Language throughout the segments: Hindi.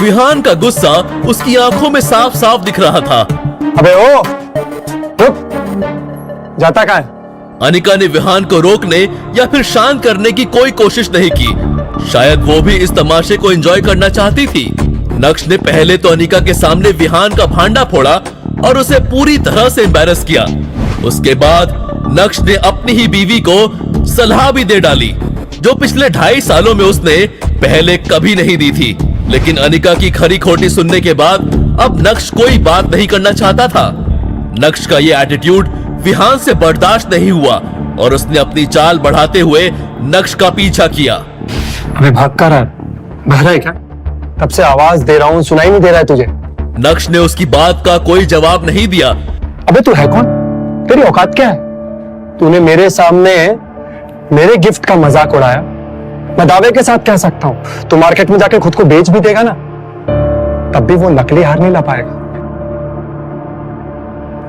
विहान का गुस्सा उसकी आंखों में साफ साफ दिख रहा था। अबे ओ, रुक, जाता कहाँ है? अनिका ने विहान को रोकने या फिर शांत करने की कोई कोशिश नहीं की। शायद वो भी इस तमाशे को एंजॉय करना चाहती थी। नक्श ने पहले तो अनिका के सामने विहान का भांडा फोड़ा और उसे पूरी तरह से एम्बैरस किया। उसके बाद नक्श ने अपनी ही बीवी को सलाह भी दे डाली, जो पिछले 2.5 सालों में उसने पहले कभी नहीं दी थी। लेकिन अनिका की खरी खोटी सुनने के बाद अब नक्श कोई बात नहीं करना चाहता था। नक्श का ये एटीट्यूड विहान से बर्दाश्त नहीं हुआ और उसने अपनी चाल बढ़ाते हुए नक्श का पीछा किया। अबे भाग कर रहा है? बहरा है क्या? तब से आवाज दे रहा हूँ, सुनाई नहीं दे रहा है तुझे? नक्श ने उसकी बात का कोई जवाब नहीं दिया। अबे तू है कौन? तेरी औकात क्या है? तूने मेरे सामने मेरे गिफ्ट का मजाक उड़ाया। मैं दावे के साथ कह सकता हूं तू मार्केट में जाके खुद को बेच भी देगा ना, तब भी वो नकली हार नहीं ला पाएगा।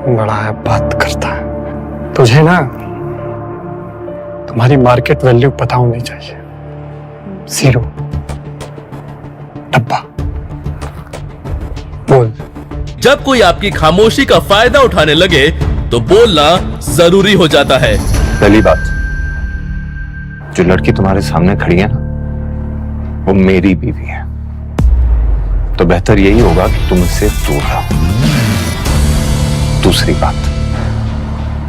बड़ा है बात करता है। तुझे ना तुम्हारी मार्केट वैल्यू पता होनी चाहिए। 0 डब्बा। बोल। जब कोई आपकी खामोशी का फायदा उठाने लगे तो बोलना जरूरी हो जाता है। पहली बात, जो लड़की तुम्हारे सामने खड़ी है ना, वो मेरी बीवी है, तो बेहतर यही होगा कि तुम इससे दूर रहो। दूसरी बात,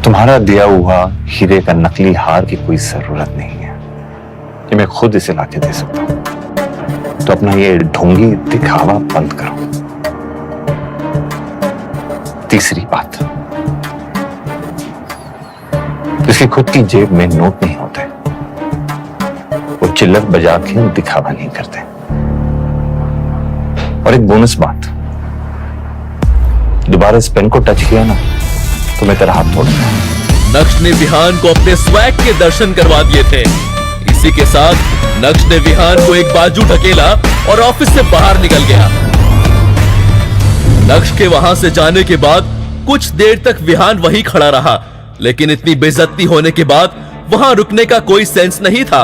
तुम्हारा दिया हुआ हीरे का नकली हार की कोई जरूरत नहीं है, कि मैं खुद इसे लाके दे सकता हूं। तो अपना ये ढोंगी दिखावा बंद करो। तीसरी बात, इसकी खुद की जेब में नोट नहीं होते, वो चिल्लर बजा के दिखावा नहीं करते। और एक बोनस बात, दोबारा इस पेन को टच किया ना तो मैं तेरा हाथ तोड़ दूंगा। नक्श ने विहान को अपने स्वैग के दर्शन करवा दिए थे। इसी के साथ नक्श ने विहान को एक बाजू ढकेला और ऑफिस से बाहर निकल गया। नक्श के वहां से जाने के बाद कुछ देर तक विहान वहीं खड़ा रहा, लेकिन इतनी बेइज्जती होने के बाद वहां रुकने का कोई सेंस नहीं था।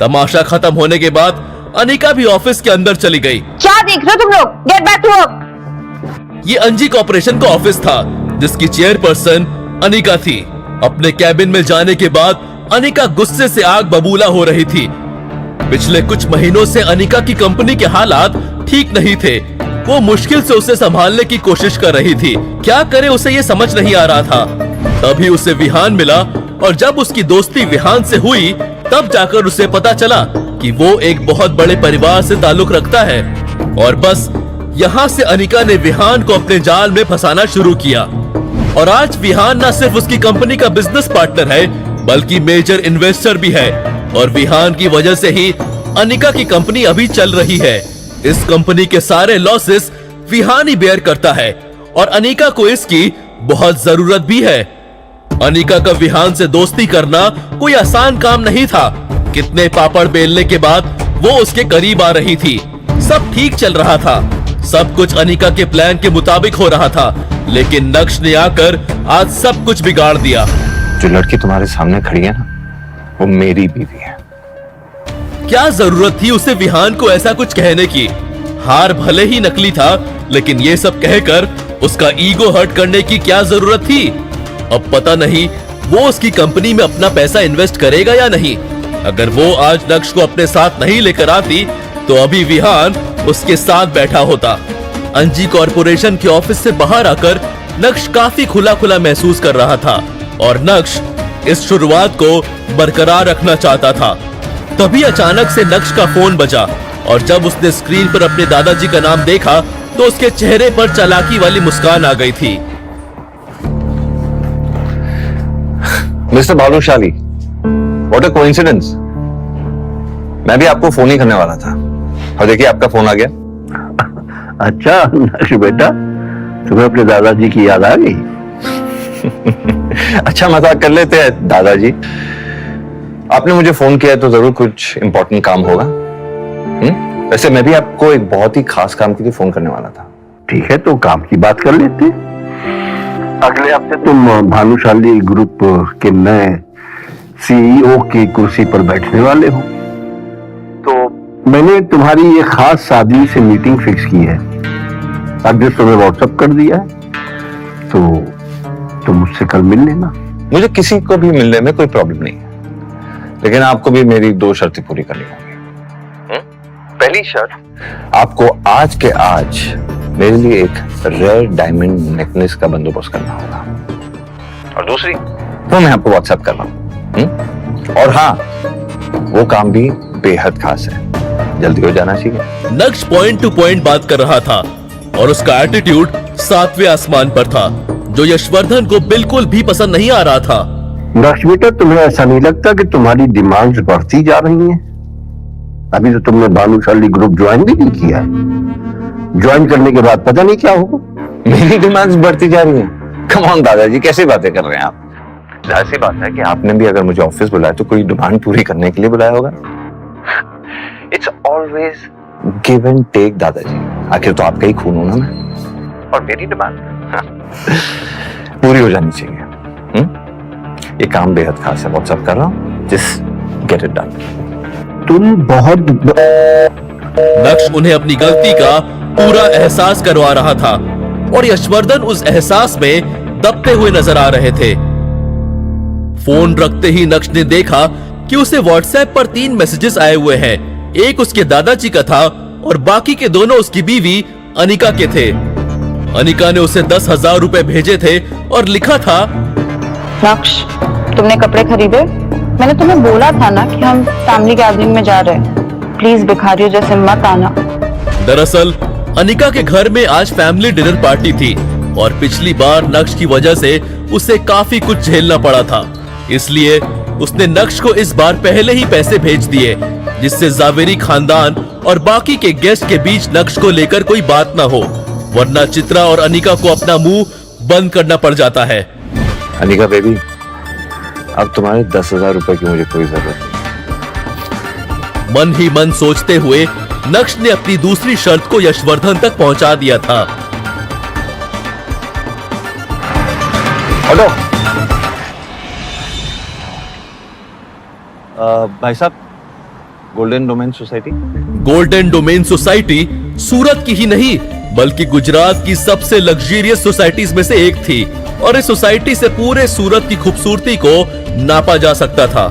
तमाशा खत्म होने के बाद अनिका भी ऑफिस के अंदर चली गई। क्या देख रहे हो तुम लोग? Get back to work. ये अंजी कॉर्पोरेशन का ऑफिस था, जिसकी चेयरपर्सन अनिका थी। अपने कैबिन में जाने के बाद अनिका गुस्से से आग बबूला हो रही थी। पिछले कुछ महीनों से अनिका की कंपनी के हालात ठीक नहीं थे। वो मुश्किल से उसे संभालने की कोशिश कर रही थी। क्या करे उसे ये समझ नहीं आ रहा था। तभी उसे विहान मिला और जब उसकी दोस्ती विहान से हुई तब जाकर उसे पता चला कि वो एक बहुत बड़े परिवार से ताल्लुक रखता है। और बस यहाँ से अनिका ने विहान को अपने जाल में फंसाना शुरू किया। और आज विहान न सिर्फ उसकी कंपनी का बिजनेस पार्टनर है, बल्कि मेजर इन्वेस्टर भी है। और विहान की वजह से ही अनिका की कंपनी अभी चल रही है। इस कंपनी के सारे लॉसेस विहान ही बेयर करता है और अनिका को इसकी बहुत जरूरत भी है। अनिका का विहान से दोस्ती करना कोई आसान काम नहीं था। कितने पापड़ बेलने के बाद वो उसके करीब आ रही थी। सब ठीक चल रहा था, सब कुछ अनिका के प्लान के मुताबिक हो रहा था, लेकिन नक्श ने आकर आज सब कुछ बिगाड़ दिया। जो लड़की तुम्हारे सामने खड़ी है ना, वो मेरी बीवी है। क्या जरूरत थी उसे विहान को ऐसा कुछ कहने की? हार भले ही नकली था, लेकिन ये सब कहकर उसका ईगो हर्ट करने की क्या जरूरत थी? अब पता नहीं वो उसकी कंपनी में अपना पैसा इन्वेस्ट करेगा या नहीं। अगर वो आज नक्श को अपने साथ नहीं लेकर आती तो अभी विहान उसके साथ बैठा होता। अंजी कॉर्पोरेशन के ऑफिस से बाहर आकर नक्श काफी खुला खुला महसूस कर रहा था और नक्श इस शुरुआत को बरकरार रखना चाहता था। तभी अचानक से नक्श का फोन बजा और जब उसने स्क्रीन पर अपने दादाजी का नाम देखा तो उसके चेहरे पर चालाकी वाली मुस्कान आ गई थी। Mister Bhanushali, what a coincidence. मैं भी आपको फोन ही करने वाला था और देखिए आपका फोन आ गया। अच्छा नक्श बेटा, तुम्हें अपने दादाजी की याद आ गई? अच्छा मजाक कर लेते हैं दादाजी। आपने मुझे फोन किया तो जरूर कुछ इंपॉर्टेंट काम होगा। वैसे मैं भी आपको एक बहुत ही खास काम के लिए फोन करने वाला था। ठीक है, तो काम की बात कर लेते। अगले हफ्ते तुम भानुशाली ग्रुप के नए सीईओ की कुर्सी पर बैठने वाले हो, तो मैंने तुम्हारी ये खास शादी से मीटिंग फिक्स की है। एड्रेस तुम्हें व्हाट्सएप कर दिया है, तो तुम मुझसे कल मिल लेना। मुझे किसी को भी मिलने में कोई प्रॉब्लम नहीं है, लेकिन आपको भी मेरी 2 शर्तें पूरी करनी होंगी। पहली शर्त, आपको आज के आज मेरे लिए एक रेयर डायमंड नेकलेस का बंदोबस्त करना होगा, और दूसरी वो मैं आपको व्हाट्सएप कर रहा हूं। और हाँ, वो काम भी बेहद खास है, जल्दी हो जाना चाहिए। नक्श पॉइंट टू पॉइंट बात कर रहा था और उसका एटीट्यूड 7वें आसमान पर था, जो यशवर्धन को बिल्कुल भी पसंद नहीं आ रहा था। नक्श बेटा, तुम्हें ऐसा नहीं लगता कि तुम्हारी डिमांड्स बढ़ती जा रही हैं? अभी तो तुमने भानुशाली ग्रुप ज्वाइन भी नहीं किया है। ज्वाइन करने के बाद पता नहीं क्या होगा। मेरी डिमांड्स बढ़ती जा रही हैं? कम ऑन दादाजी, कैसी बातें कर रहे हैं आप? जाहिर सी बात है कि आपने भी अगर मुझे ऑफिस बुलाया तो कोई डिमांड पूरी करने के लिए बुलाया होगा। It's always give and take दादाजी, आखिर तो आपका ही खून हूं ना मैं, और मेरी डिमांड पूरी हो जानी चाहिए। ये काम बेहद खास है, व्हाट्सएप कर रहा हूं, जस्ट गेट इट डन। तुम बहुत नक्श उन्हें अपनी गलती का पूरा एहसास करवा रहा था और यशवर्धन उस एहसास में दबते हुए नजर आ रहे थे। फोन रखते ही नक्श ने देखा कि उसे व्हाट्सएप पर 3 मैसेजेस आए हुए हैं। एक उसके दादाजी का था और बाकी के दोनों उसकी बीवी अनिका के थे। अनिका ने उसे 10,000 रुपए भेजे थे और लिखा था, नक्श, तुमने कपड़े खरीदे? मैंने तुम्हें बोला था ना कि हम फैमिली गैदरिंग में जा रहे हैं। प्लीज भिखारियों जैसे मत आना। दरअसल अनिका के घर में आज फैमिली डिनर पार्टी थी और पिछली बार नक्श की वजह से उसे काफी कुछ झेलना पड़ा था, इसलिए उसने नक्श को इस बार पहले ही पैसे भेज दिए, जिससे जावेरी खानदान और बाकी के गेस्ट के बीच नक्श को लेकर कोई बात ना हो, वरना चित्रा और अनिका को अपना मुंह बंद करना पड़ जाता है। अनिका बेबी, अब तुम्हारे 10,000 रुपए की मुझे कोई जरूरत नहीं। मन ही मन सोचते हुए नक्श ने अपनी दूसरी शर्त को यशवर्धन तक पहुंचा दिया था। हेलो भाई साहब, golden domain society. Golden domain society Surat की ही नहीं बल्कि गुजरात की सबसे लग्जरियस सोसाइटीज में से एक थी और इस सोसाइटी से पूरे सूरत की खूबसूरती को नापा जा सकता था।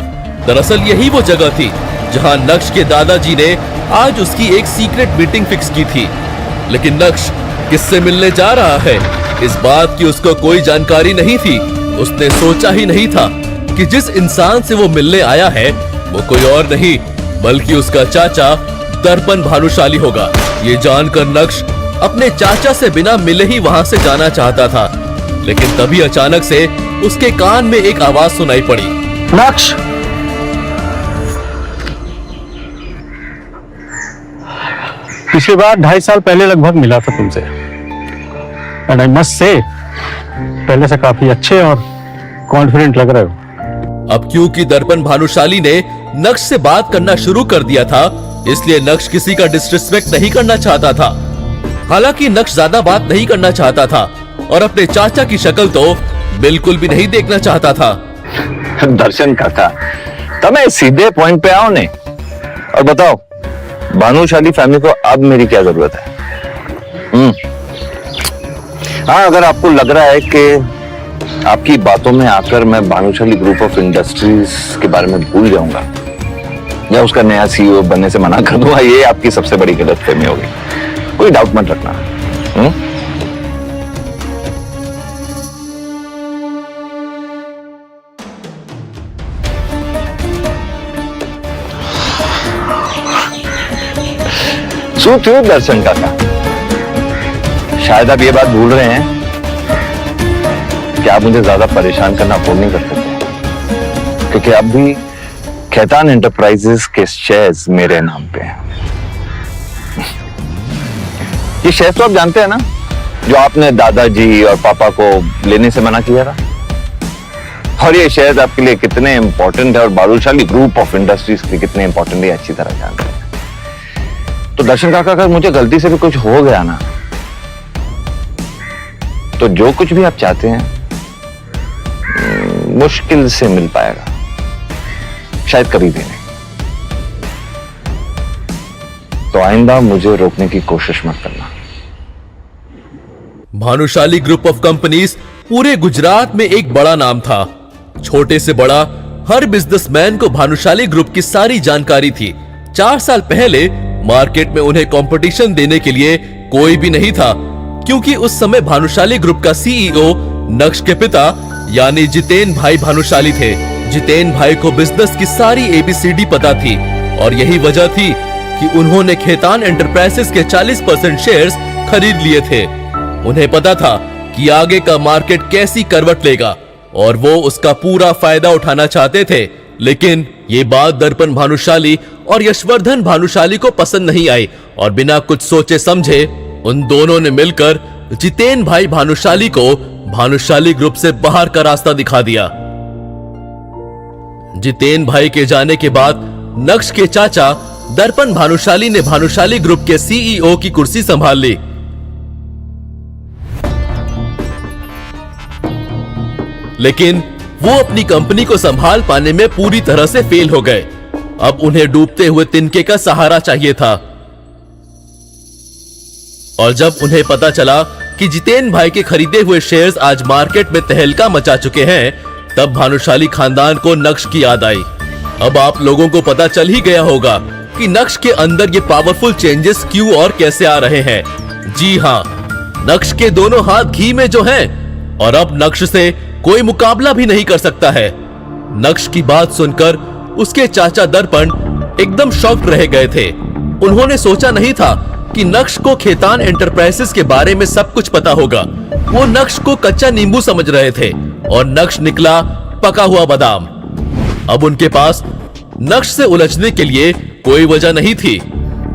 दरअसल यही वो जगह थी जहां नक्श के दादाजी ने आज उसकी एक सीक्रेट मीटिंग फिक्स की थी, लेकिन नक्श किससे मिलने जा रहा है इस बात की उसको कोई जानकारी नहीं थी। उसने सोचा ही नहीं था कि जिस इंसान से वो मिलने आया है वो कोई और नहीं बल्कि उसका चाचा दर्पण भानुशाली होगा। ये जानकर नक्श अपने चाचा से बिना मिले ही वहां से जाना चाहता था, लेकिन तभी अचानक से उसके कान में एक आवाज सुनाई पड़ी। नक्श, पिछली बार 2.5 साल पहले लगभग मिला था तुमसे, एंड आई मस्ट से पहले से काफी अच्छे और कॉन्फिडेंट लग रहे हो। अब क्योंकि दर्पण भानुशाली ने नक्श से बात करना शुरू कर दिया था, इसलिए नक्श किसी का डिसरिस्पेक्ट नहीं करना चाहता था। हालांकि नक्श ज्यादा बात नहीं करना चाहता था और अपने चाचा की शक्ल तो बिल्कुल भी नहीं देखना चाहता था। दर्शन काका, તમે सीधे पॉइंट पे आओ ने और बताओ भानुशाली फैमिली को अब मेरी क्या जरूरत है? हाँ, अगर आपको लग रहा है कि आपकी बातों में आकर मैं भानुशाली ग्रुप ऑफ इंडस्ट्रीज के बारे में भूल जाऊंगा या उसका नया सीईओ बनने से मना कर दूंगा, ये आपकी सबसे बड़ी गलतफहमी होगी। कोई डाउट मत रखना। શું થયું દર્શન કાકા? शायद आप ये बात भूल रहे हैं कि आप मुझे ज्यादा परेशान करना अफोर्ड नहीं कर सकते, क्योंकि अब भी खैतान एंटरप्राइजेस के शेयर्स मेरे नाम पे हैं। ये शेयर्स तो आप जानते हैं ना, जो आपने दादाजी और पापा को लेने से मना किया था। और ये शेयर्स आपके लिए कितने इंपॉर्टेंट है और भानुशाली ग्रुप ऑफ इंडस्ट्रीज के कितने इंपॉर्टेंट है अच्छी तरह जानते हैं। तो दर्शन काका, अगर मुझे गलती से भी कुछ हो गया ना, तो जो कुछ भी आप चाहते हैं मुश्किल से मिल पाएगा, शायद कभी भी नहीं। तो आइंदा मुझे रोकने की कोशिश मत करना। भानुशाली ग्रुप ऑफ कंपनीज पूरे गुजरात में एक बड़ा नाम था। छोटे से बड़ा हर बिजनेसमैन को भानुशाली ग्रुप की सारी जानकारी थी। 4 साल पहले मार्केट में उन्हें कंपटीशन देने के लिए कोई भी नहीं था, क्योंकि उस समय भानुशाली ग्रुप का सीईओ नक्श के पिता यानी जितेन भाई भानुशाली थे। जितेन भाई को बिजनेस की सारी एबीसीडी पता थी और यही वजह थी कि उन्होंने खेतान एंटरप्राइजेस के 40% शेयर्स खरीद लिए थे। उन्हें पता था कि आगे का मार्केट कैसी करवट लेगा और वो उसका पूरा फायदा उठाना चाहते थे। लेकिन ये बात दर्पण भानुशाली और यशवर्धन भानुशाली को पसंद नहीं आई और बिना कुछ सोचे समझे उन दोनों ने मिलकर जितेन भाई भानुशाली को भानुशाली ग्रुप से बाहर का रास्ता दिखा दिया। जितेन भाई के जाने के बाद नक्श के चाचा दर्पण भानुशाली ने भानुशाली ग्रुप के सीईओ की कुर्सी संभाल ली। लेकिन वो अपनी कंपनी को संभाल पाने में पूरी तरह से फेल हो गए। अब उन्हें डूबते हुए तिनके का सहारा चाहिए था। और जब उन्हें पता चला कि जितेन भाई के खरीदे हुए शेयर्स आज मार्केट में तहलका मचा चुके हैं, तब भानुशाली खानदान को नक्श की याद आई। अब आप लोगों को पता चल ही गया होगा कि नक्श के अंदर ये पावरफुल चेंजेस क्यों और कैसे आ रहे हैं। जी हां, नक्श के दोनों हाथ घी में जो हैं और अब नक्श से कोई मुकाबला भी नहीं कर सकता है। नक्श की बात सुनकर उसके चाचा दर्पण एकदम शॉक्ड रह गए थे। उन्होंने सोचा नहीं था कि नक्श को खेतान एंटरप्राइजेस के बारे में सब कुछ पता होगा। वो नक्श को कच्चा नींबू समझ रहे थे और नक्श निकला पका हुआ बादाम। अब उनके पास नक्श से उलझने के लिए कोई वजह नहीं थी।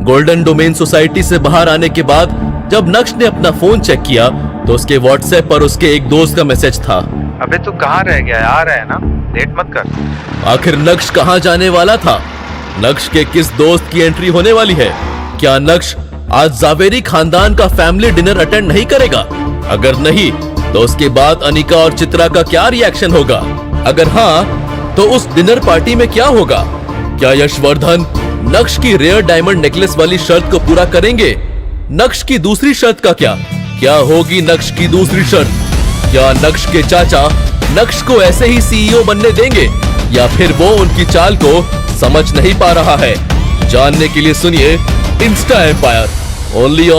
गोल्डन डोमेन सोसाइटी से बाहर आने के बाद जब नक्श ने अपना फोन चेक किया तो उसके व्हाट्सएप पर उसके एक दोस्त का मैसेज था। अबे तू कहाँ रह गया? आ रहा है ना, लेट मत कर। आखिर नक्श कहां जाने वाला था? नक्श के किस दोस्त की एंट्री होने वाली है? क्या नक्श आज जावेरी खानदान का फैमिली डिनर अटेंड नहीं करेगा? अगर नहीं तो उसके बाद अनिका और चित्रा का क्या रिएक्शन होगा? अगर हाँ तो उस डिनर पार्टी में क्या होगा? क्या यशवर्धन नक्श की रेयर डायमंड नेकलेस वाली शर्त को पूरा करेंगे? नक्श की दूसरी शर्त का क्या होगी नक्श की दूसरी शर्त? क्या नक्श के चाचा नक्श को ऐसे ही सीईओ बनने देंगे या फिर वो उनकी चाल को समझ नहीं पा रहा है? जानने के लिए सुनिए इंस्टा एम्पायर ओनली ऑन